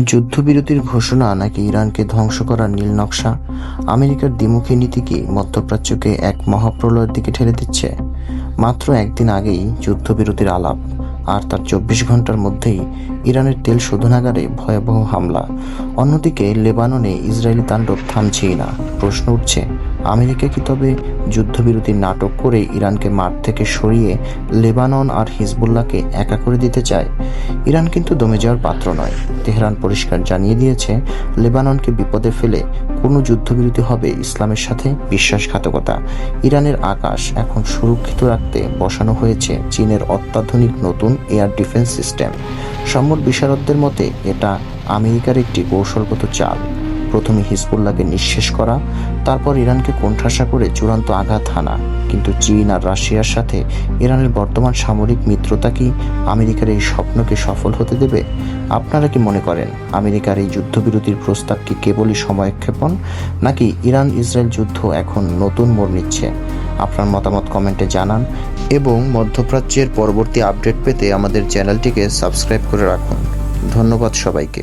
যুদ্ধবিরতির ঘোষণা নাকি ইরানকে ধ্বংস করার নীল নকশা? আমেরিকার দ্বিমুখী নীতি কি মধ্যপ্রাচ্যকে এক মহাপ্রলয়ের দিকে ঠেলে দিচ্ছে? মাত্র একদিন আগেই যুদ্ধবিরতির আলাপ, আর তার 24 ঘন্টার মধ্যেই ইরানের তেল শোধনাগারে ভয়াবহ হামলা। অন্যদিকে লেবাননে ইসরায়েলি তাণ্ডব থামছেই না। প্রশ্ন উঠছে, আমেরিকা কি তবে যুদ্ধবিরতির নাটক করে ইরানকে মাঠ থেকে সরিয়ে লেবানন আর হিজবুল্লাহকে একা করে দিতে চায়? ইরান কিন্তু দমে যাওয়ার পাত্র নয়। তেহরান পরিষ্কার জানিয়ে দিয়েছে, লেবাননকে বিপদে ফেলে কোনো যুদ্ধবিরতি হবে ইসলামের সাথে বিশ্বাসঘাতকতা। ইরানের আকাশ এখন সুরক্ষিত রাখতে বসানো হয়েছে চীনের অত্যাধুনিক নতুন এয়ার ডিফেন্স সিস্টেম। সম্মত বিশারদদের মতে এটা আমেরিকার একটি কৌশলগত চাল। প্রথমে হিজবুল্লাহকে নিঃশেষ করা, তারপর ইরানকে কোণঠাসা করে চূড়ান্ত আঘাত হানা। কিন্তু চীন আর রাশিয়ার সাথে ইরানের বর্তমান সামরিক মিত্রতা কি আমেরিকার এই স্বপ্নকে সফল হতে দেবে? আপনারা কি মনে করেন আমেরিকার এই যুদ্ধবিরতির প্রস্তাব কি কেবলই সময়ক্ষেপণ, নাকি ইরান ইসরায়েল যুদ্ধ এখন নতুন মোড় নিচ্ছে? আপনার মতামত কমেন্টে জানান এবং মধ্যপ্রাচ্যের পরবর্তী আপডেট পেতে আমাদের চ্যানেলটিকে সাবস্ক্রাইব করে রাখুন। ধন্যবাদ সবাইকে।